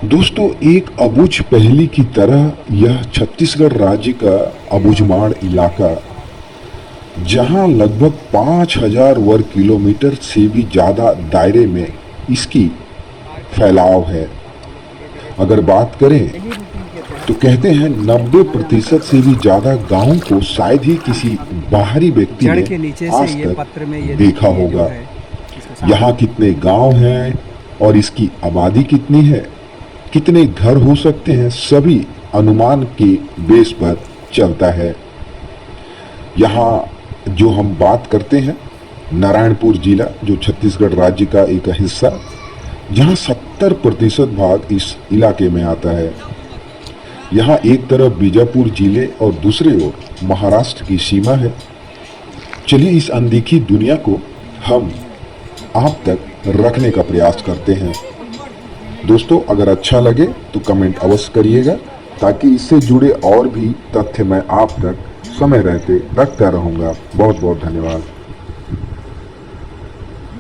दोस्तों, एक अबूझ पहेली की तरह यह छत्तीसगढ़ राज्य का अबूझमाड़ इलाका, जहां लगभग 5,000 वर्ग किलोमीटर से भी ज़्यादा दायरे में इसकी फैलाव है। अगर बात करें तो कहते हैं 90% से भी ज़्यादा गांवों को शायद ही किसी बाहरी व्यक्ति जड़ ने के नीचे से आज ये तक पत्र में ये देखा देखिए जो होगा। है इसका साफ यहाँ कितने गांव हैं और इसकी आबादी कितनी है, कितने घर हो सकते हैं, सभी अनुमान के बेस पर चलता है। यहाँ जो हम बात करते हैं नारायणपुर जिला, जो छत्तीसगढ़ राज्य का एक हिस्सा, जहाँ 70% भाग इस इलाके में आता है। यहाँ एक तरफ बीजापुर जिले और दूसरे ओर महाराष्ट्र की सीमा है। चलिए इस अनदेखी दुनिया को हम आप तक रखने का प्रयास करते हैं। दोस्तों, अगर अच्छा लगे तो कमेंट अवश्य करिएगा, ताकि इससे जुड़े और भी तथ्य मैं आप तक समय रहते रखता रहूँगा। बहुत बहुत धन्यवाद।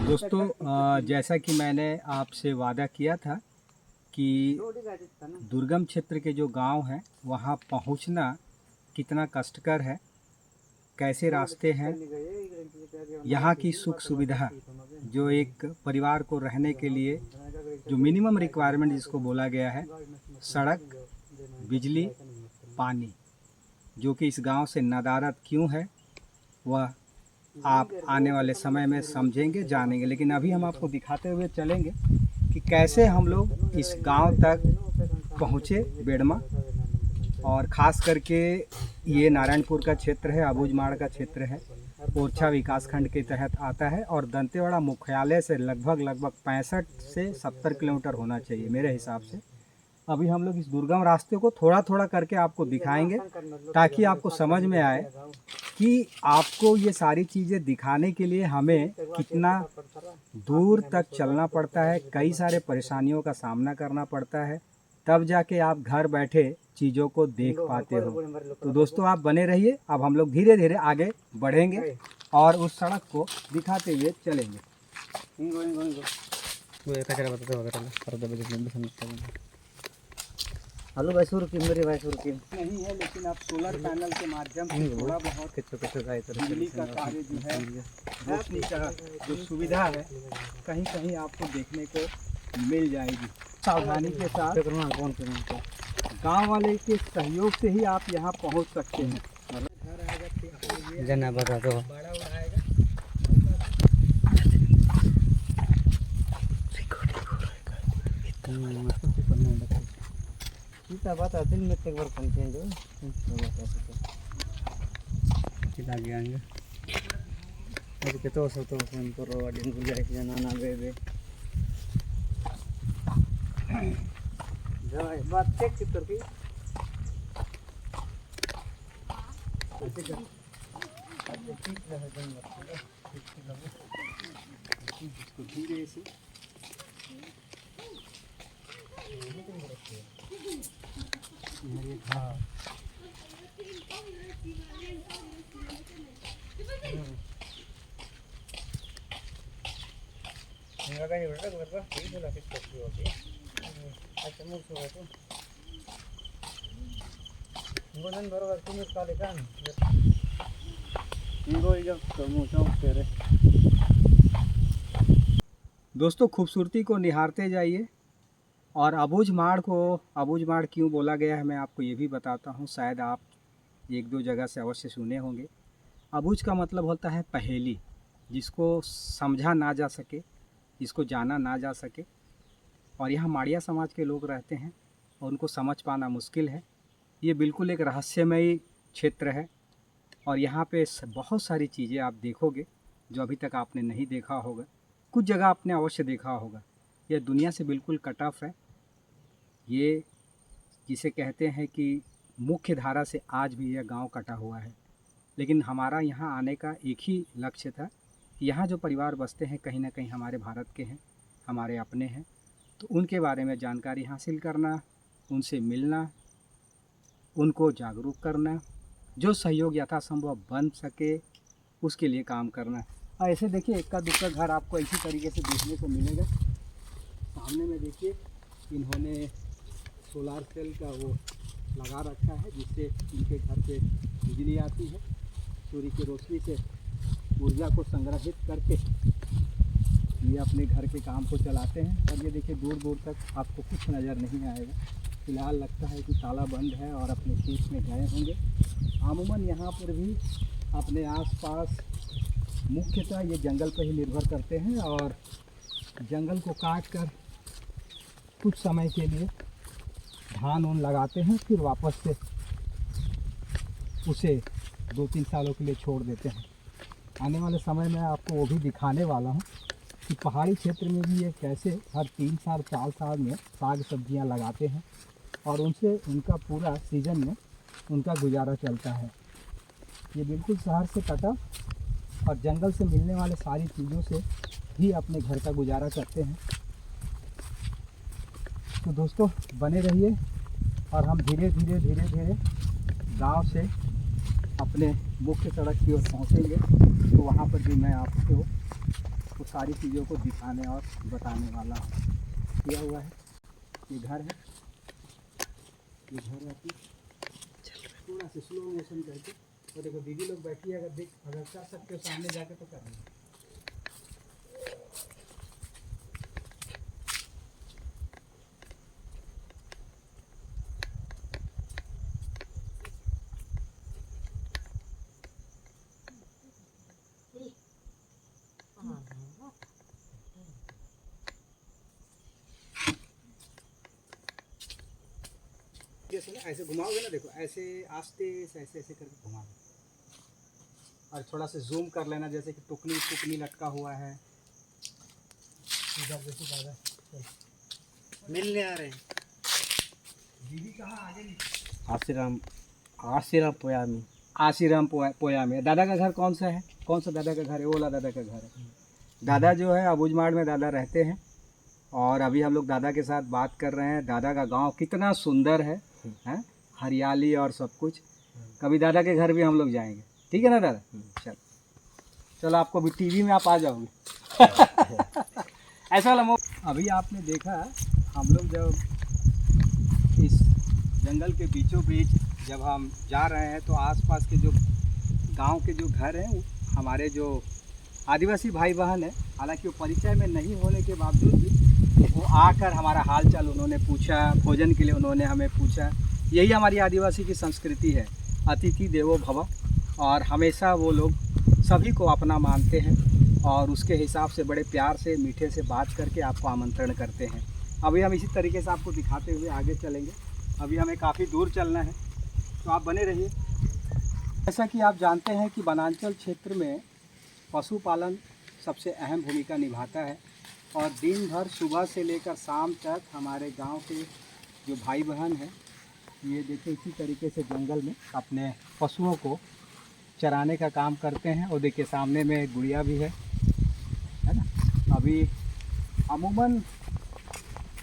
दोस्तों, जैसा कि मैंने आपसे वादा किया था कि दुर्गम क्षेत्र के जो गांव हैं वहां पहुंचना कितना कष्टकर है, कैसे रास्ते हैं, यहाँ की सुख सुविधा, जो एक परिवार को रहने के लिए जो मिनिमम रिक्वायरमेंट जिसको बोला गया है, सड़क, बिजली, पानी, जो कि इस गांव से नदारद क्यों है वह आप आने वाले समय में समझेंगे, जानेंगे। लेकिन अभी हम आपको दिखाते हुए चलेंगे कि कैसे हम लोग इस गांव तक पहुँचे, बेड़मा। और ख़ास करके ये नारायणपुर का क्षेत्र है, अबूझमाड़ का क्षेत्र है, ओरछा विकासखंड के तहत आता है और दंतेवाड़ा मुख्यालय से लगभग 65 से 70 किलोमीटर होना चाहिए मेरे हिसाब से। अभी हम लोग इस दुर्गम रास्ते को थोड़ा थोड़ा करके आपको दिखाएंगे, ताकि आपको समझ में आए कि आपको ये सारी चीज़ें दिखाने के लिए हमें कितना दूर तक चलना पड़ता है, कई सारे परेशानियों का सामना करना पड़ता है, तब जाके आप घर बैठे चीज़ों को देख पाते हो। तो दोस्तों, आप बने रहिए। अब हम लोग धीरे धीरे आगे बढ़ेंगे और उस सड़क को दिखाते हुए चलेंगे। हेलो भाई, सुर की मेरी भाई, सुर की नहीं है, लेकिन आप सोलर पैनल के माध्यम से थोड़ा बहुत बिजली का कार्य जो है, रोशनी का जो सुविधा है, कहीं कहीं आपको देखने को मिल जाएगी। सावधानी के साथ गांव वाले के सहयोग से ही आप यहाँ पहुँच सकते हैं। जना बता दो। बड़ा उड़ाएगा। सीता बता, दिन में एक बार फोन चेंज हो कितना आएंगे। अभी के तो सब तो फोन करो, वाडिन को जाए जना ना बे जाए बात चेक की तो की ठीक है। दिन इसको धीरे से हाँ मेरा कहीं बेटा घर पर ठीक है, लाके करती होगी। अच्छा मुझ से तो गोलन बरोबर तुम इस काले कान इनको जब प्रमोशन करे। दोस्तों, खूबसूरती को निहारते जाइए। और अबूझमाड़ को अबूझमाड़ क्यों बोला गया है मैं आपको ये भी बताता हूँ, शायद आप एक दो जगह से अवश्य सुने होंगे। अबूझ का मतलब होता है पहेली, जिसको समझा ना जा सके, जिसको जाना ना जा सके। और यहाँ माड़िया समाज के लोग रहते हैं और उनको समझ पाना मुश्किल है। ये बिल्कुल एक रहस्यमयी क्षेत्र है और यहाँ पे बहुत सारी चीज़ें आप देखोगे जो अभी तक आपने नहीं देखा होगा। कुछ जगह आपने अवश्य देखा होगा। यह दुनिया से बिल्कुल कट ऑफ है। ये जिसे कहते हैं कि मुख्य धारा से आज भी यह गांव कटा हुआ है। लेकिन हमारा यहाँ आने का एक ही लक्ष्य था कि यहाँ जो परिवार बसते हैं कहीं ना कहीं हमारे भारत के हैं, हमारे अपने हैं। तो उनके बारे में जानकारी हासिल करना, उनसे मिलना, उनको जागरूक करना, जो सहयोग यथासंभव बन सके उसके लिए काम करना। ऐसे देखिए, इक्का दुक्का घर आपको इसी तरीके से देखने को मिलेगा। सामने में देखिए, इन्होंने सोलार सेल का वो लगा रखा है, जिससे इनके घर पे बिजली आती है। सूर्य की रोशनी से ऊर्जा को संग्रहित करके ये अपने घर के काम को चलाते हैं। और ये देखिए दूर दूर तक आपको कुछ नज़र नहीं आएगा। फ़िलहाल लगता है कि ताला बंद है और अपने खेत में गए होंगे। अमूमन यहाँ पर भी अपने आसपास मुख्यतः ये जंगल पर ही निर्भर करते हैं और जंगल को काट कर कुछ समय के लिए धान उन लगाते हैं, फिर वापस से उसे 2-3 सालों के लिए छोड़ देते हैं। आने वाले समय में आपको वो भी दिखाने वाला हूँ कि पहाड़ी क्षेत्र में भी ये कैसे हर 3 साल 4 साल में साग सब्जियाँ लगाते हैं और उनसे उनका पूरा सीज़न में उनका गुजारा चलता है। ये बिल्कुल शहर से कटा और जंगल से मिलने वाले सारी चीज़ों से ही अपने घर का गुजारा करते हैं। तो दोस्तों बने रहिए और हम धीरे धीरे गांव से अपने मुख्य सड़क की ओर पहुँचेंगे। तो वहाँ पर भी मैं आपको वो सारी चीज़ों को दिखाने और बताने वाला हूँ। किया हुआ है, ये घर है, ये घर है अपनी। थोड़ा से स्लो मोशन करके, और देखो दीदी लोग बैठी है, अगर कर सकते हो सामने जाके तो कर लेंगे। जैसे ना ऐसे घुमाओगे ना, देखो ऐसे आस्ते से ऐसे करके घुमा दो और थोड़ा सा जूम कर लेना, जैसे कि टुकनी लटका हुआ है इधर। जैसे दादा मिलने आ रहे हैं। दीदी कहाँ आगे नहीं? आशीराम पोया में। आशीराम पोया में। दादा का घर कौन सा है? कौन सा दादा का घर है? ओला दादा का घर है। दादा जो है अबूझमाड़ में दादा रहते हैं और अभी हम लोग दादा के साथ बात कर रहे हैं। दादा का गांव कितना सुंदर है, हैं? हरियाली और सब कुछ। कभी दादा के घर भी हम लोग जाएंगे, ठीक है ना दादा? चलो आपको भी टीवी में आप आ जाओगे। ऐसा वाला अभी आपने देखा, हम लोग जब इस जंगल के बीचों बीच जब हम जा रहे हैं तो आसपास के जो गांव के जो घर हैं, हमारे जो आदिवासी भाई बहन है, हालांकि वो परिचय में नहीं होने के बावजूद भी वो आकर हमारा हाल चाल उन्होंने पूछा, भोजन के लिए उन्होंने हमें पूछा। यही हमारी आदिवासी की संस्कृति है, अतिथि देवो भव। और हमेशा वो लोग सभी को अपना मानते हैं और उसके हिसाब से बड़े प्यार से मीठे से बात करके आपको आमंत्रण करते हैं। अभी हम इसी तरीके से आपको दिखाते हुए आगे चलेंगे। अभी हमें काफ़ी दूर चलना है, तो आप बने रहिए। जैसा कि आप जानते हैं कि वनांचल क्षेत्र में पशुपालन सबसे अहम भूमिका निभाता है और दिन भर सुबह से लेकर शाम तक हमारे गांव के जो भाई बहन हैं, ये देखिए इसी तरीके से जंगल में अपने पशुओं को चराने का काम करते हैं। और देखिए सामने में एक गुड़िया भी है ना। अभी अमूमन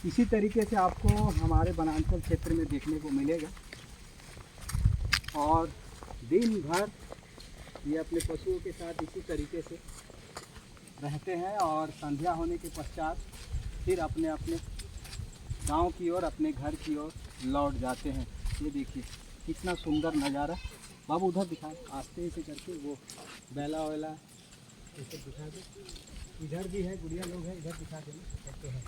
इसी तरीके से आपको हमारे वनांचल क्षेत्र में देखने को मिलेगा और दिन भर ये अपने पशुओं के साथ इसी तरीके से रहते हैं और संध्या होने के पश्चात फिर अपने अपने गांव की ओर, अपने घर की ओर लौट जाते हैं। ये देखिए कितना सुंदर नज़ारा। बाबू उधर दिखा, आस्ते से करके वो बैला वैला ये सब दिखा दे। इधर भी है, गुड़िया लोग हैं, इधर दिखा देना कैसे है।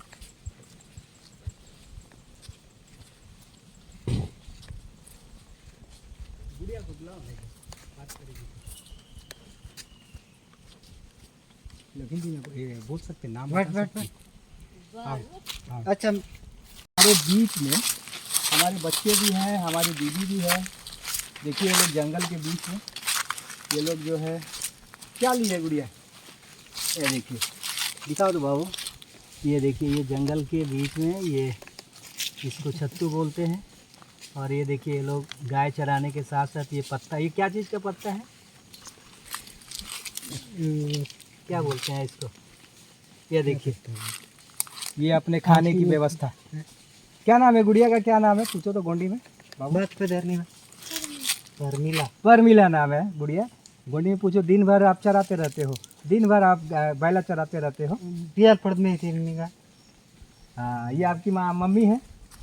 गुड़िया को बुलाओ, बात करेगी। लेकिन जी ये बोल सकते नाम बता सकते? हाँ। अच्छा, हमारे बीच में हमारे बच्चे भी हैं, हमारी दीदी भी है। देखिए ये लोग जंगल के बीच में, ये लोग जो है क्या ली है गुड़िया? ये देखिए, दिखाओ तो बाबू। ये देखिए ये जंगल के बीच में, ये इसको छत्तू बोलते हैं। और ये देखिए ये लोग गाय चराने के साथ साथ ये पत्ता, ये क्या चीज़ का पत्ता है? क्या बोलते हैं इसको? ये देखिए ये अपने खाने की व्यवस्था। क्या नाम है गुड़िया का? क्या नाम है पूछो तो गोंडी में बाबू। परमिला नाम है गुड़िया। गोंडी में पूछो। दिन भर आप चराते रहते हो? दिन भर आप बैला चराते रहते हो? हाँ, ये आपकी माँ मम्मी है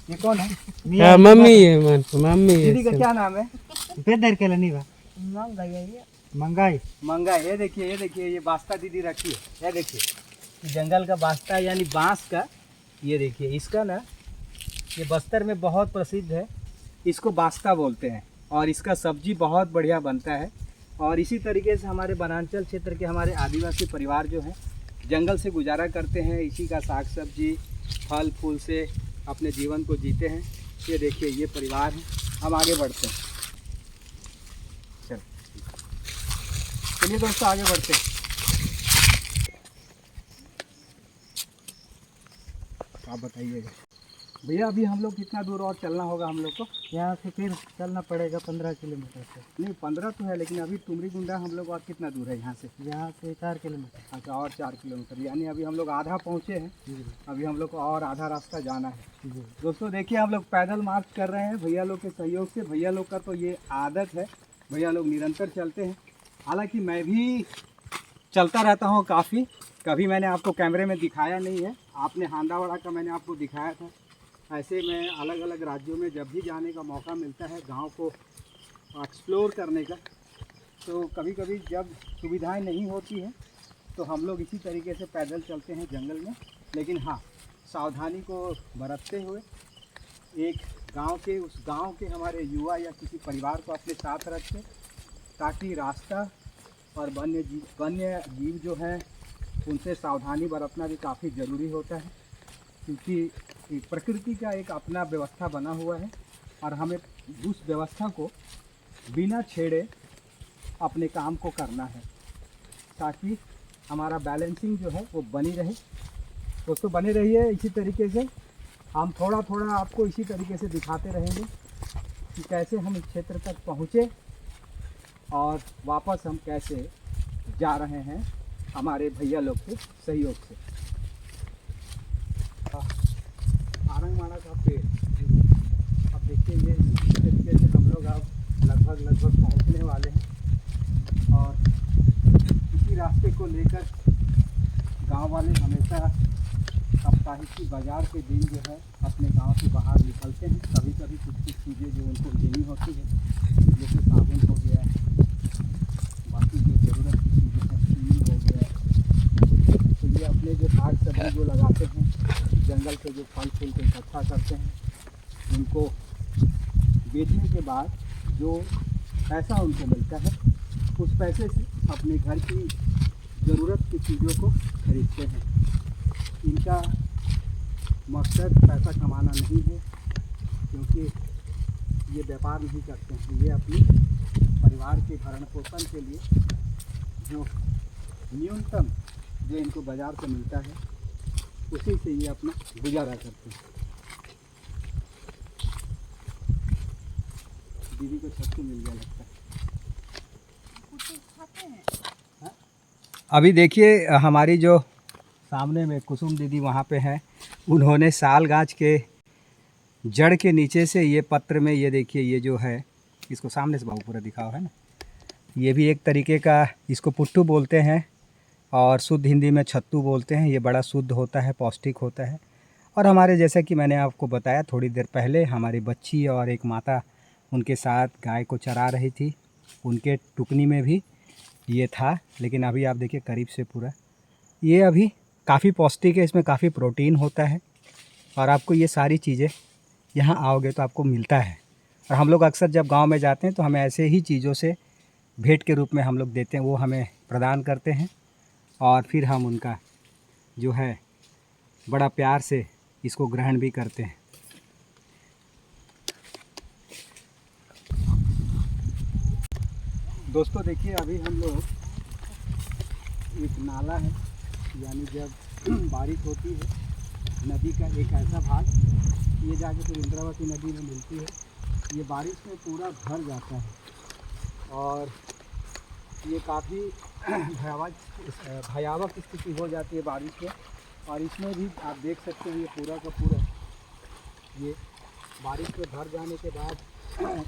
ये कौन है? हाँ, मम्मी है मम्मी दीदी का है क्या नाम है? बेदर के नहीं बा मंगाई मंगा। ये देखिए ये बास्ता दीदी रखी है। ये देखिए जंगल का बास्ता यानी बांस का। ये देखिए इसका ना, ये बस्तर में बहुत प्रसिद्ध है, इसको बास्ता बोलते हैं और इसका सब्जी बहुत बढ़िया बनता है। और इसी तरीके से हमारे वनांचल क्षेत्र के हमारे आदिवासी परिवार जो हैं जंगल से गुजारा करते हैं, इसी का साग सब्जी फल फूल से अपने जीवन को जीते हैं। ये देखिए ये परिवार है। हम आगे बढ़ते हैं, चलिए दोस्तों आगे बढ़ते हैं। आप बताइएगा भैया, अभी हम लोग कितना दूर और चलना होगा हम लोग को? यहाँ से फिर चलना पड़ेगा 15 किलोमीटर से। नहीं 15 तो है, लेकिन अभी तुमरी गुंडा हम लोग और कितना दूर है यहाँ से? यहाँ से 4 किलोमीटर। अच्छा, और 4 किलोमीटर, यानी अभी हम लोग आधा पहुँचे हैं। अभी हम लोग को और आधा रास्ता जाना है। दोस्तों देखिए हम लोग पैदल मार्च कर रहे हैं भैया लोग के सहयोग से। भैया लोग का तो ये आदत है, भैया लोग निरंतर चलते हैं। हालांकि मैं भी चलता रहता हूँ काफ़ी, कभी मैंने आपको कैमरे में दिखाया नहीं है। आपने हांदावाड़ा का मैंने आपको दिखाया था। ऐसे मैं अलग अलग राज्यों में जब भी जाने का मौका मिलता है गांव को एक्सप्लोर करने का, तो कभी कभी जब सुविधाएं नहीं होती हैं तो हम लोग इसी तरीके से पैदल चलते हैं जंगल में। लेकिन हाँ, सावधानी को बरतते हुए एक गांव के उस गांव के हमारे युवा या किसी परिवार को अपने साथ रखें, ताकि रास्ता और वन्य जीव जो हैं उनसे सावधानी बरतना भी काफ़ी ज़रूरी होता है, क्योंकि प्रकृति का एक अपना व्यवस्था बना हुआ है और हमें उस व्यवस्था को बिना छेड़े अपने काम को करना है, ताकि हमारा बैलेंसिंग जो है वो बनी रहे। दोस्तों बने रहिए इसी तरीके से। हम थोड़ा थोड़ा आपको इसी तरीके से दिखाते रहेंगे कि कैसे हम इस क्षेत्र तक पहुँचे और वापस हम कैसे जा रहे हैं हमारे भैया लोग के सहयोग से। आरंगमाड़ा का पेड़, अब देखिए ये इस तरीके से हम लोग अब लगभग पहुंचने वाले हैं। और इसी रास्ते को लेकर गांव वाले हमेशा साप्ताहिक की बाज़ार के दिन जो है अपने गांव से बाहर निकलते हैं। कभी कभी कुछ चीज़ें जो उनको लेनी होती है, जैसे साबुन हो गया, बाकी जो ज़रूरत की चीज़ें हैं, तेल हो गया, तो ये अपने जो साग सब्जी जो लगाते हैं, जंगल के जो फल फूल को इकट्ठा करते हैं, उनको बेचने के बाद जो पैसा उनको मिलता है उस पैसे से अपने घर की ज़रूरत की चीज़ों को खरीदते हैं। इनका मकसद पैसा कमाना नहीं है, क्योंकि ये व्यापार नहीं करते हैं। ये अपनी परिवार के भरण पोषण के लिए जो न्यूनतम जो इनको बाज़ार से मिलता है उसी से ये अपना गुजारा करते हैं। दीदी को छत्तू मिल गया लगता है। अभी देखिए हमारी जो सामने में कुसुम दीदी वहाँ पे हैं, उन्होंने साल गाछ के जड़ के नीचे से ये पत्र में, ये देखिए ये जो है, इसको सामने से बाबू पूरा दिखाओ है ना, ये भी एक तरीके का, इसको पुट्ठू बोलते हैं और शुद्ध हिंदी में छत्तू बोलते हैं। ये बड़ा शुद्ध होता है, पौष्टिक होता है। और हमारे जैसा कि मैंने आपको बताया थोड़ी देर पहले, हमारी बच्ची और एक माता उनके साथ गाय को चरा रही थी, उनके टुकनी में भी ये था। लेकिन अभी आप देखिए करीब से पूरा, ये अभी काफ़ी पौष्टिक है, इसमें काफ़ी प्रोटीन होता है और आपको ये सारी चीज़ें यहाँ आओगे तो आपको मिलता है। और हम लोग अक्सर जब गांव में जाते हैं तो हमें ऐसे ही चीज़ों से भेंट के रूप में हम लोग देते हैं, वो हमें प्रदान करते हैं और फिर हम उनका जो है बड़ा प्यार से इसको ग्रहण भी करते हैं। दोस्तों देखिए अभी हम लोग, एक नाला है, यानी जब बारिश होती है नदी का एक ऐसा भाग, ये जाके फिर इंद्रावती नदी में मिलती है, ये बारिश में पूरा भर जाता है और ये काफ़ी भयावह स्थिति हो जाती है बारिश में। और इसमें भी आप देख सकते हैं ये पूरा का पूरा, ये बारिश में भर जाने के बाद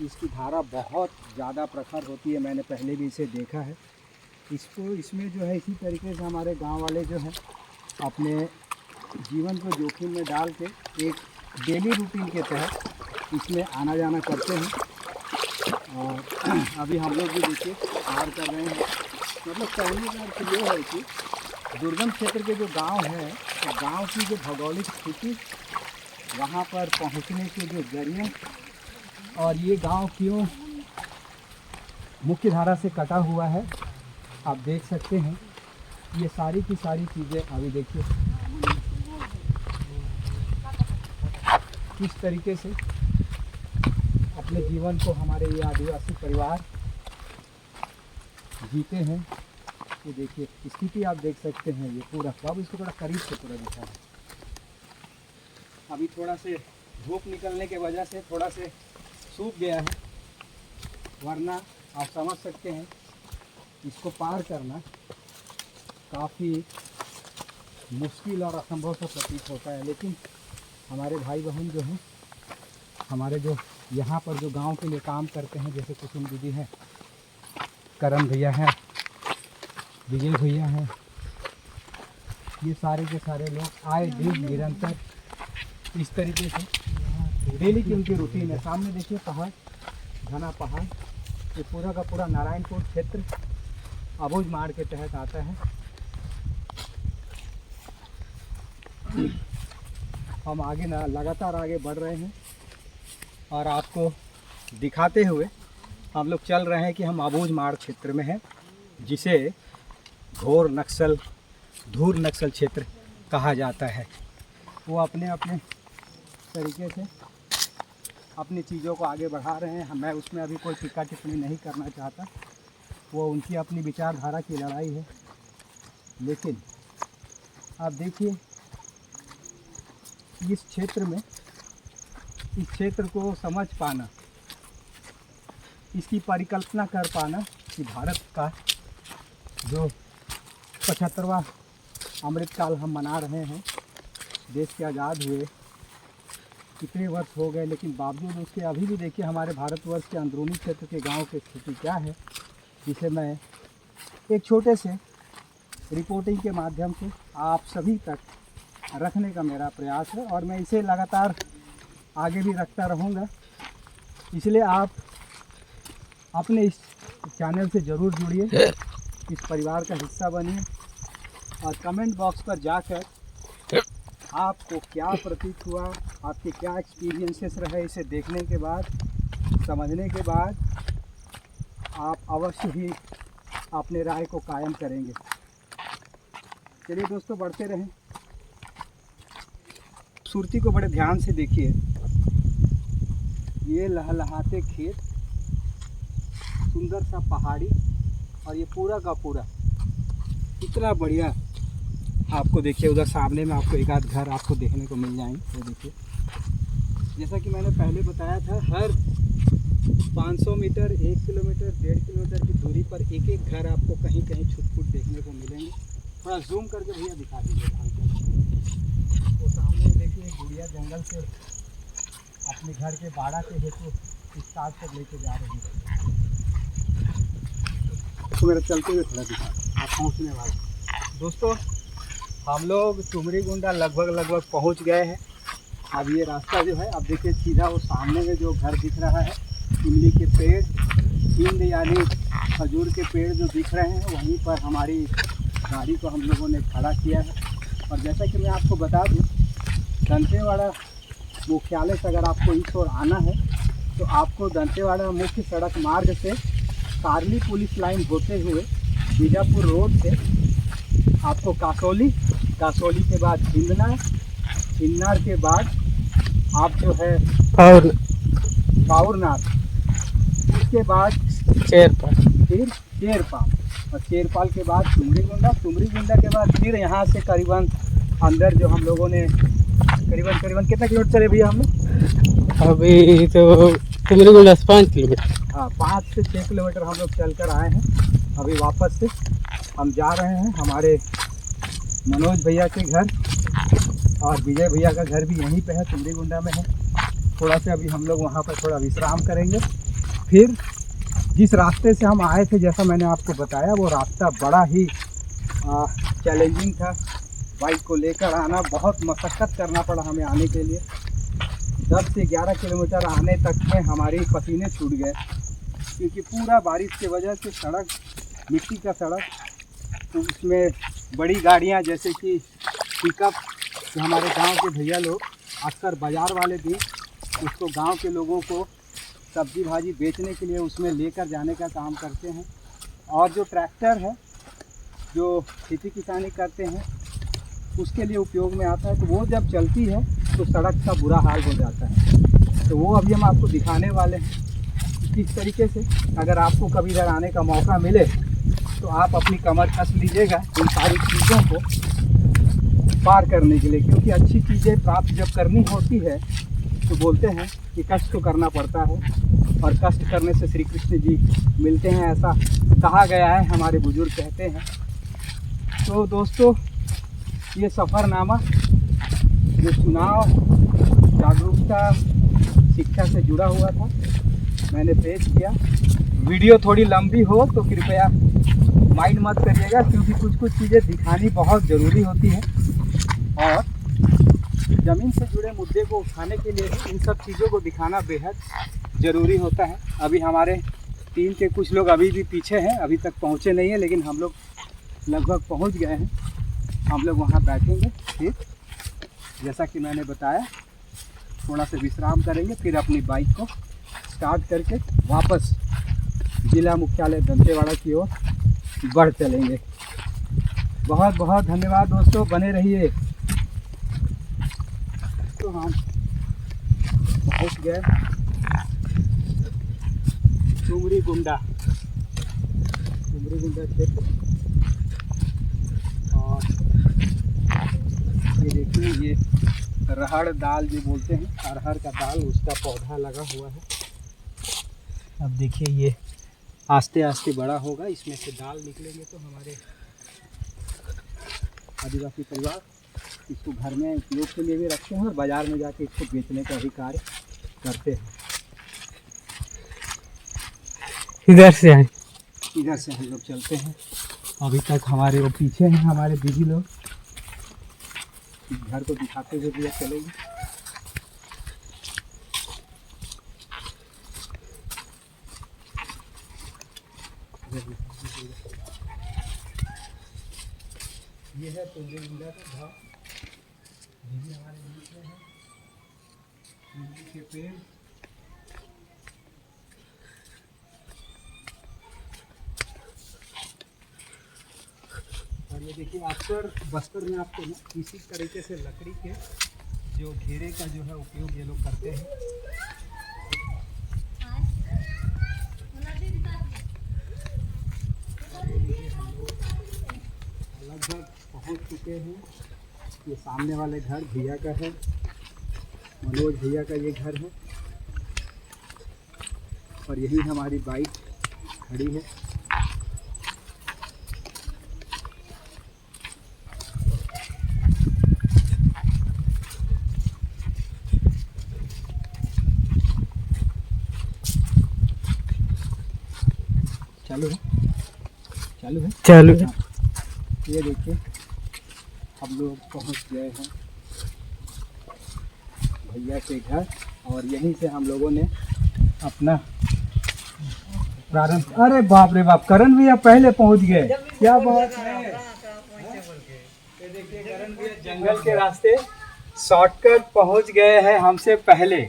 इसकी धारा बहुत ज़्यादा प्रखर होती है। मैंने पहले भी इसे देखा है। इसमें जो है इसी तरीके से हमारे गांव वाले जो हैं अपने जीवन को जोखिम में डाल के एक डेली रूटीन के तहत इसमें आना जाना करते हैं। और अभी हम लोग भी देखिए पार कर रहे हैं। मतलब कहने का अर्थ ये है कि दुर्गम क्षेत्र के जो गांव हैं, तो गांव की जो भौगोलिक स्थिति, वहाँ पर पहुँचने के जो जरिए, और ये गांव क्यों मुख्य धारा से कटा हुआ है आप देख सकते हैं। ये सारी की सारी चीज़ें अभी देखिए किस तरीके से अपने जीवन को हमारे ये आदिवासी परिवार जीते हैं। ये देखिए स्थिति आप देख सकते हैं। ये पूरा अब इसको थोड़ा करीब से पूरा दिखा है। अभी थोड़ा से धूप निकलने के वजह से थोड़ा से सूख गया है, वरना आप समझ सकते हैं इसको पार करना काफ़ी मुश्किल और असंभव सा प्रतीत होता है। लेकिन हमारे भाई बहन जो हैं, हमारे जो यहाँ पर जो गांव के लिए काम करते हैं, जैसे कुसुम दीदी हैं, करम भैया हैं, विजय भैया हैं, ये सारे के सारे लोग आए दिन निरंतर इस तरीके से डेली की उनकी रूटीन है। सामने देखिए पहाड़, घना पहाड़, ये पूरा का पूरा नारायणपुर क्षेत्र अबुझ माड़ के तहत आता है। हम आगे लगातार आगे बढ़ रहे हैं और आपको दिखाते हुए हम लोग चल रहे हैं कि हम अबुझ माड़ क्षेत्र में हैं, जिसे धूर नक्सल क्षेत्र कहा जाता है। वो अपने अपने तरीके से अपनी चीज़ों को आगे बढ़ा रहे हैं। मैं उसमें अभी कोई टीका टिप्पणी नहीं करना चाहता, वो उनकी अपनी विचारधारा की लड़ाई है। लेकिन आप देखिए इस क्षेत्र को समझ पाना, इसकी परिकल्पना कर पाना कि भारत का जो 75वां अमृतकाल हम मना रहे हैं, देश के आज़ाद हुए कितने वर्ष हो गए, लेकिन बावजूद उसके अभी भी देखिए हमारे भारतवर्ष के अंदरूनी क्षेत्र के गांव की स्थिति क्या है, जिसे मैं एक छोटे से रिपोर्टिंग के माध्यम से आप सभी तक रखने का मेरा प्रयास है। और मैं इसे लगातार आगे भी रखता रहूँगा। इसलिए आप अपने इस चैनल से ज़रूर जुड़िए, इस परिवार का हिस्सा बनिए और कमेंट बॉक्स पर जाकर आपको क्या प्रतीत हुआ, आपके क्या एक्सपीरियंसेस रहे, इसे देखने के बाद, समझने के बाद आप अवश्य ही अपने राय को कायम करेंगे। चलिए दोस्तों, बढ़ते रहें। खूबसूरती को बड़े ध्यान से देखिए। ये लहलहाते खेत, सुंदर सा पहाड़ी, और ये पूरा का पूरा इतना बढ़िया। आपको देखिए उधर सामने में आपको एक आध घर आपको देखने को मिल जाएंगे। वो देखिए, जैसा कि मैंने पहले बताया था, हर 500 मीटर, 1 किलोमीटर, 1.5 किलोमीटर की दूरी पर एक एक घर आपको कहीं कहीं छुट-फुट देखने को मिलेंगे। थोड़ा जूम करके भैया दिखा दीजिए। वो सामने देखिए गुड़िया जंगल से अपने घर के बाड़ा के हेतु इस काट पर लेके जा रही है। तो मेरा चलते हुए थोड़ा दिखा, आप पहुँचने वाले। दोस्तों, हम लोग टुमरी गुंडा लगभग पहुँच गए हैं। अब ये रास्ता जो है, अब देखिए सीधा वो सामने में जो घर दिख रहा है, इमली के पेड़, हिंद यानी खजूर के पेड़ जो दिख रहे हैं, वहीं पर हमारी गाड़ी को हम लोगों ने खड़ा किया है। और जैसा कि मैं आपको बता दूं, दंतेवाड़ा मुख्यालय से अगर आपको इस ओर आना है तो आपको दंतेवाड़ा मुख्य सड़क मार्ग से कार्ली पुलिस लाइन होते हुए बीजापुर रोड से आपको कासोली के बाद हिन्नार के बाद आप जो है काउरनाथ, उसके बाद चेरपाल, और चेरपाल के बाद टुमरी गुंडा के बाद फिर यहाँ से करीबन अंदर जो हम लोगों ने करीबन कितना किलोमीटर चले भैया हम लोग? अभी तो टुमरी गुंडा 5 किलोमीटर। हाँ, 5 से 6 किलोमीटर हम लोग चल कर आए हैं। अभी वापस से हम जा रहे हैं हमारे मनोज भैया के घर, और विजय भैया का घर भी यहीं पे है, टुमरी गुंडा में है। थोड़ा सा अभी हम लोग वहाँ पर थोड़ा विश्राम करेंगे। फिर जिस रास्ते से हम आए थे, जैसा मैंने आपको बताया, वो रास्ता बड़ा ही चैलेंजिंग था। बाइक को लेकर आना, बहुत मशक्क़त करना पड़ा हमें आने के लिए। 10 से 11 किलोमीटर आने तक में हमारे पसीने छूट गए, क्योंकि पूरा बारिश की वजह से सड़क मिट्टी का सड़क, तो उसमें बड़ी गाड़ियां जैसे कि पिकअप, जो हमारे गांव के भैया लोग अक्सर बाज़ार वाले दिन उसको गांव के लोगों को सब्जी भाजी बेचने के लिए उसमें लेकर जाने का काम करते हैं। और जो ट्रैक्टर है जो खेती किसानी करते हैं उसके लिए उपयोग में आता है, तो वो जब चलती है तो सड़क का बुरा हाल हो जाता है। तो वो अभी हम आपको दिखाने वाले हैं कि किस तरीके से अगर आपको कभी इधर आने का मौका मिले तो आप अपनी कमर कस लीजिएगा इन सारी चीज़ों को पार करने के लिए, क्योंकि अच्छी चीज़ें प्राप्त जब करनी होती है तो बोलते हैं कि कष्ट तो करना पड़ता है, और कष्ट करने से श्री कृष्ण जी मिलते हैं, ऐसा कहा गया है, हमारे बुजुर्ग कहते हैं। तो दोस्तों, ये सफ़रनामा जो चुनाव जागरूकता शिक्षा से जुड़ा हुआ था मैंने पेश किया। वीडियो थोड़ी लंबी हो तो कृपया माइंड मत करिएगा, क्योंकि कुछ चीज़ें दिखानी बहुत ज़रूरी होती है, और ज़मीन से जुड़े मुद्दे को उठाने के लिए भी इन सब चीज़ों को दिखाना बेहद ज़रूरी होता है। अभी हमारे टीम के कुछ लोग अभी भी पीछे हैं, अभी तक पहुँचे नहीं हैं, लेकिन हम लोग लगभग पहुँच गए हैं। हम लोग वहाँ बैठेंगे, फिर जैसा कि मैंने बताया थोड़ा सा विश्राम करेंगे, फिर अपनी बाइक को स्टार्ट करके वापस जिला मुख्यालय दंतेवाड़ा की ओर बढ़ चलेंगे। बहुत बहुत धन्यवाद दोस्तों, बने रहिए। तो हम पहुँच गए डुमरी गुंडा क्षेत्र, और ये देखिए ये रहड़ दाल जो बोलते हैं, अरहर का दाल, उसका पौधा लगा हुआ है। अब देखिए ये आस्ते आस्ते बड़ा होगा, इसमें से दाल निकलेंगे तो हमारे आदिवासी परिवार इसको घर में उपयोग के लिए भी रखते हैं और बाज़ार में जाके इसको बेचने का भी कार्य करते हैं। इधर से आए, इधर से हम लोग चलते हैं। अभी तक हमारे वो पीछे हैं हमारे दीदी लोग, घर को दिखाते हुए भी चलेंगे। ये है तुलसी गुंडा का घाव, दीदी हमारे बीच में है, तुलसी के पेड़। और ये देखिए अक्सर बस्तर में आपको ना इसी तरीके से लकड़ी के जो घेरे का जो है उपयोग ये लोग करते हैं। लगभग पहुंच चुके हैं। ये सामने वाले घर भैया का है, मनोज भैया का ये घर है, और यही हमारी बाइक खड़ी है। चालू है, चालू है, चालू है। ये देखिए हम लोग पहुंच गए हैं भैया के घर, और यहीं से हम लोगों ने अपना प्रारंभ। अरे बाप रे बाप, करण भैया पहले पहुंच गए, क्या बात है। ये देखिए करण भैया जंगल के रास्ते शॉर्टकट पहुंच गए हैं हमसे पहले,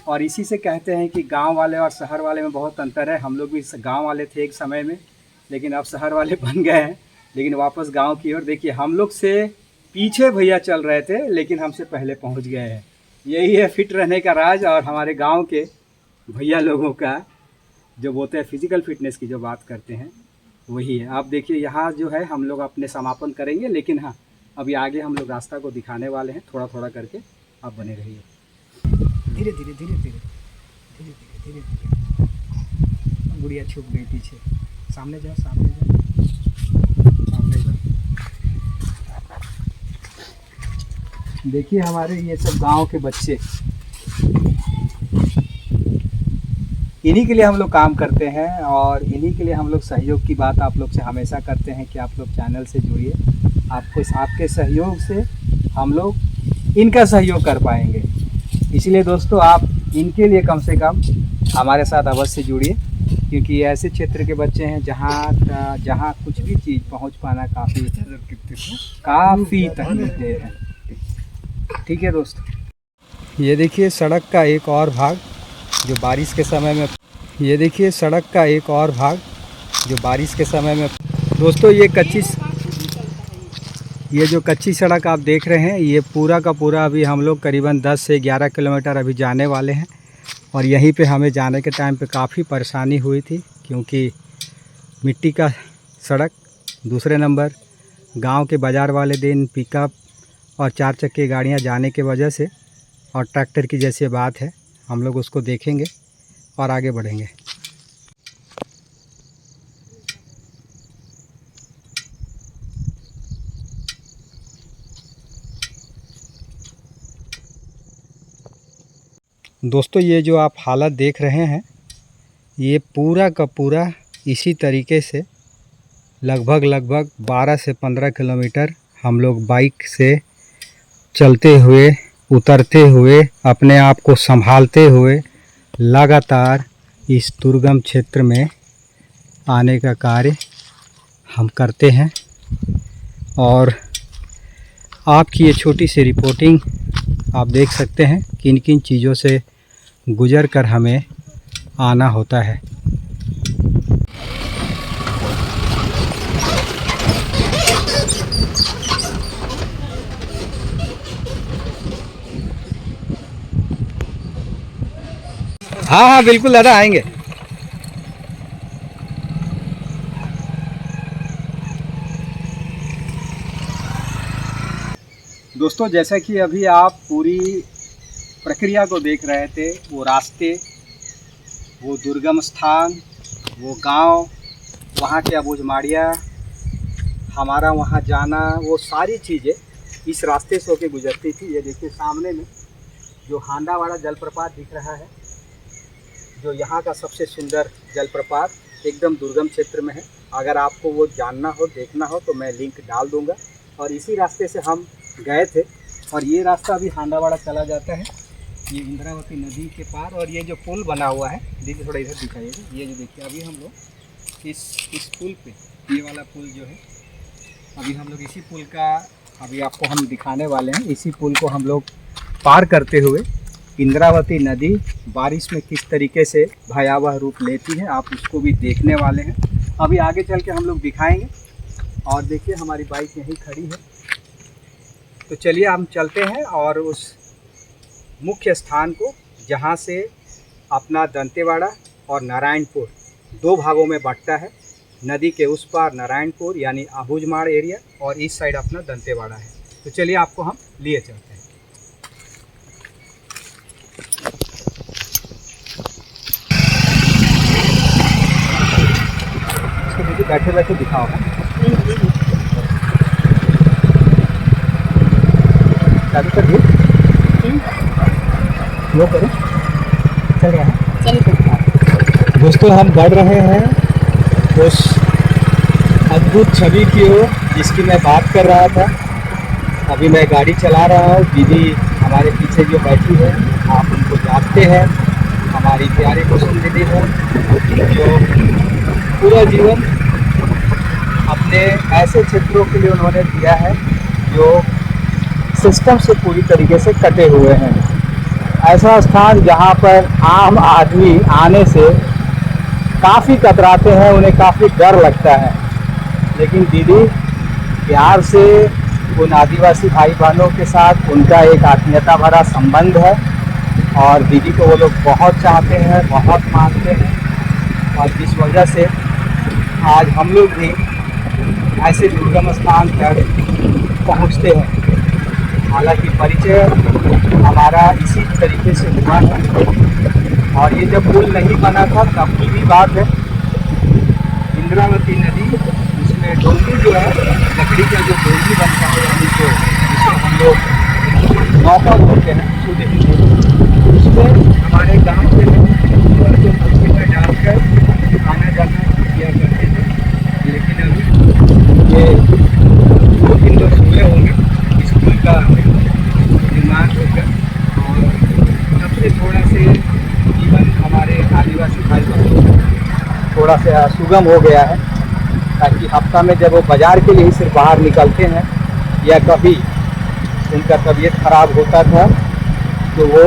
और इसी से कहते हैं कि गांव वाले और शहर वाले में बहुत अंतर है। हम लोग भी गांव वाले थे एक समय में, लेकिन अब शहर वाले बन गए हैं, लेकिन वापस गांव की ओर। देखिए हम लोग से पीछे भैया चल रहे थे, लेकिन हमसे पहले पहुंच गए हैं। यही है फिट रहने का राज, और हमारे गांव के भैया लोगों का जो बोलते हैं फिजिकल फिटनेस की जो बात करते हैं वही है। आप देखिए यहाँ जो है हम लोग अपने समापन करेंगे, लेकिन हाँ अभी आगे हम लोग रास्ता को दिखाने वाले हैं, थोड़ा थोड़ा करके आप बने रहिए। धीरे धीरे धीरे धीरे धीरे धीरे धीरे धीरे। गुड़िया छुप गई पीछे, सामने जाओ, सामने जाओ, सामने जाओ। देखिए हमारे ये सब गांव के बच्चे, इन्हीं के लिए हम लोग काम करते हैं, और इन्हीं के लिए हम लोग सहयोग की बात आप लोग से हमेशा करते हैं कि आप लोग चैनल से जुड़िए। आपके सहयोग से हम लोग इनका सहयोग कर पाएंगे। इसलिए दोस्तों आप इनके लिए कम से कम हमारे साथ अवश्य जुड़िए, क्योंकि ये ऐसे क्षेत्र के बच्चे हैं जहाँ कुछ भी चीज़ पहुँच पाना काफ़ी तकलीफ है। ठीक है दोस्तों, ये देखिए सड़क का एक और भाग जो बारिश के समय में दोस्तों ये जो कच्ची सड़क आप देख रहे हैं, ये पूरा का पूरा अभी हम लोग करीबन 10 से 11 किलोमीटर अभी जाने वाले हैं। और यहीं पे हमें जाने के टाइम पे काफ़ी परेशानी हुई थी, क्योंकि मिट्टी का सड़क, दूसरे नंबर गांव के बाज़ार वाले दिन पिकअप और 4 चक्के गाड़ियां जाने के वजह से, और ट्रैक्टर की जैसी बात है, हम लोग उसको देखेंगे और आगे बढ़ेंगे। दोस्तों ये जो आप हालत देख रहे हैं, ये पूरा का पूरा इसी तरीके से लगभग 12 से 15 किलोमीटर हम लोग बाइक से चलते हुए, उतरते हुए, अपने आप को संभालते हुए लगातार इस दुर्गम क्षेत्र में आने का कार्य हम करते हैं। और आपकी ये छोटी सी रिपोर्टिंग आप देख सकते हैं किन किन चीज़ों से गुजर कर हमें आना होता है। हाँ बिल्कुल दादा, आएंगे। दोस्तों जैसा कि अभी आप पूरी प्रक्रिया को देख रहे थे, वो रास्ते, वो दुर्गम स्थान, वो गांव, वहाँ के अबूझमाड़िया, हमारा वहाँ जाना, वो सारी चीज़ें इस रास्ते से होके गुजरती थी। ये देखिए सामने में जो हांडावाड़ा जलप्रपात दिख रहा है, जो यहाँ का सबसे सुंदर जलप्रपात एकदम दुर्गम क्षेत्र में है। अगर आपको वो जानना हो, देखना हो, तो मैं लिंक डाल दूँगा। और इसी रास्ते से हम गए थे, और ये रास्ता अभी हांडावाड़ा चला जाता है, ये इंद्रावती नदी के पार। और ये जो पुल बना हुआ है, दीदी थोड़ा इधर दिखाइएगा, ये जो देखिए अभी हम लोग इस पुल पे, ये वाला पुल जो है, अभी हम लोग इसी पुल का अभी आपको हम दिखाने वाले हैं। इसी पुल को हम लोग पार करते हुए इंद्रावती नदी बारिश में किस तरीके से भयावह रूप लेती है, आप उसको भी देखने वाले हैं। अभी आगे चल के हम लोग दिखाएंगे। और देखिए हमारी बाइक यहीं खड़ी है, तो चलिए हम चलते हैं और उस मुख्य स्थान को, जहां से अपना दंतेवाड़ा और नारायणपुर 2 भागों में बंटता है। नदी के उस पार नारायणपुर यानी अबूझमाड़ एरिया, और इस साइड अपना दंतेवाड़ा है। तो चलिए आपको हम लिए चलते हैं। इसको बैठे बैठे दिखाओ है। चालू कर दिए, लो करो, चल रहा है। दोस्तों हम बढ़ रहे हैं उस अद्भुत छवि की ओर जिसकी मैं बात कर रहा था। अभी मैं गाड़ी चला रहा हूँ, दीदी हमारे पीछे जो बैठी है, आप उनको जानते हैं, हमारी प्यारी कुसुम दीदी है, जो पूरा जीवन अपने ऐसे क्षेत्रों के लिए उन्होंने दिया है जो सिस्टम से पूरी तरीके से कटे हुए हैं। ऐसा स्थान जहाँ पर आम आदमी आने से काफ़ी कतराते हैं, उन्हें काफ़ी डर लगता है, लेकिन दीदी प्यार से उन आदिवासी भाई बहनों के साथ उनका एक आत्मीयता भरा संबंध है, और दीदी को वो लोग बहुत चाहते हैं, बहुत मानते हैं। और जिस वजह से आज हम लोग भी ऐसे दुर्गम स्थान पर पहुँचते हैं। हालांकि परिचय हमारा इसी तरीके से हुआ है, और ये जब पुल नहीं बना था तब की भी बात है। इंद्रावती नदी, उसमें डोंगी जो है, लकड़ी का जो डोंगी बनता है, यानी जो जिसको हम लोग नौका बोलते हैं, उसको देखिए, उसमें हमारे गांव के लोग जो मछली में डालकर आना जाना किया करते थे। लेकिन अभी ये 2-3 लोग हुए होंगे इस पुल का निर्माण होकर, और से थोड़ा से जीवन हमारे आदिवासी भाई बंधु थोड़ा सा सुगम हो गया है, ताकि हफ्ता में जब वो बाज़ार के लिए ही सिर्फ बाहर निकलते हैं या कभी उनका तबीयत खराब होता था तो वो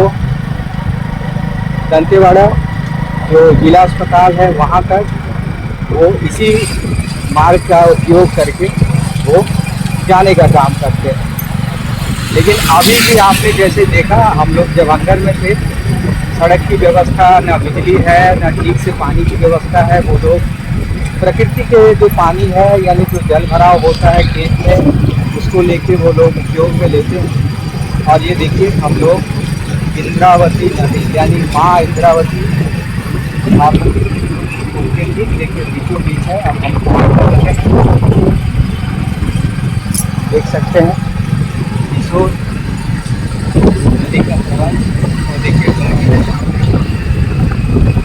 दंतेवाड़ा जो जिला अस्पताल है वहाँ तक वो इसी मार्ग का उपयोग करके वो जाने का काम करते हैं। लेकिन अभी भी आपने जैसे देखा, हम लोग जब अंदर में थे, सड़क की व्यवस्था न बिजली है न ठीक से पानी की व्यवस्था है। वो लोग प्रकृति के जो पानी है यानी जो जल भराव होता है खेत में, उसको लेके वो लोग उपयोग में लेते हैं। और ये देखिए हम लोग इंद्रावती नदी यानी माँ इंद्रावती उनके ठीक देखिए बीचों बीच है। अब हम पहुँच रहे हैं, देख सकते हैं किशोर नदी का प्रवाह। और देखिए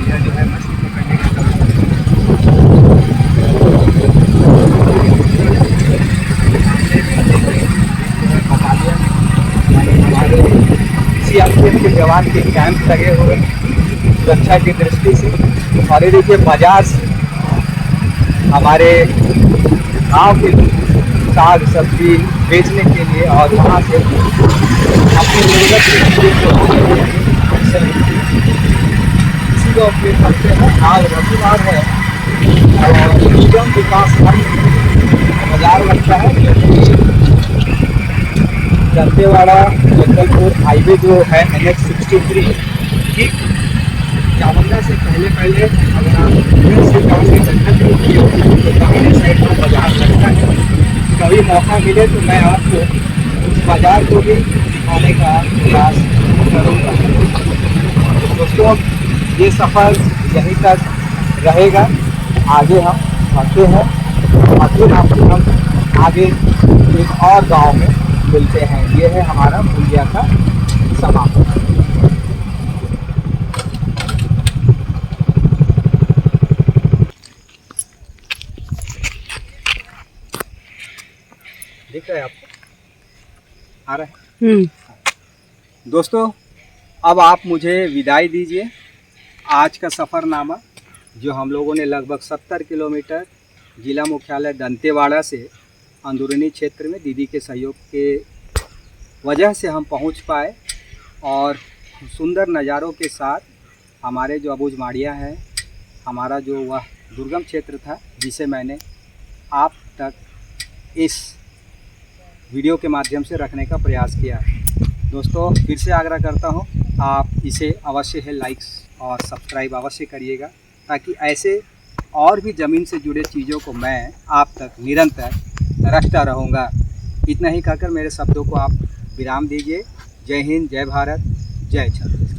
यह जो है मछली पकड़ने का काम हमारे सीआरपीएफ के जवान के कैंप लगे हुए सुरक्षा की दृष्टि से। और ये देखिए बाजार से हमारे गांव के साग सब्जी बेचने के लिए और वहाँ से अपनी जरूरत की चीज़ को इसी का उपयोग करते हैं। आज रविवार है और निगम विकास बाजार लगता है। दंतेवाड़ा जगदलपुर हाईवे जो है NH63 ठीक चावंदा से पहले अगर आप से गाँव से तो दाहिने साइड में बाजार लगता है। कभी मौका मिले तो मैं आपको उस बाजार को भी दिखाने का प्रयास करूँगा। दोस्तों ये सफ़र यहीं तक रहेगा, आगे हम बढ़ते हैं और फिर आपको हम आगे एक और गांव में मिलते हैं। ये है हमारा भुलिया का समापन। दिख रहा है आपको? आ रहा है? दोस्तों अब आप मुझे विदाई दीजिए। आज का सफ़रनामा जो हम लोगों ने लगभग 70 किलोमीटर जिला मुख्यालय दंतेवाड़ा से अंदरूनी क्षेत्र में दीदी के सहयोग के वजह से हम पहुंच पाए और सुंदर नज़ारों के साथ हमारे जो अबूझमाड़िया है, हमारा जो वह दुर्गम क्षेत्र था जिसे मैंने आप तक इस वीडियो के माध्यम से रखने का प्रयास किया है। दोस्तों फिर से आग्रह करता हूं, आप इसे अवश्य है लाइक्स और सब्सक्राइब अवश्य करिएगा, ताकि ऐसे और भी ज़मीन से जुड़े चीज़ों को मैं आप तक निरंतर रखता रहूँगा। इतना ही कहकर मेरे शब्दों को आप विराम दीजिए। जय हिंद, जय भारत, जय छत्तीसगढ़।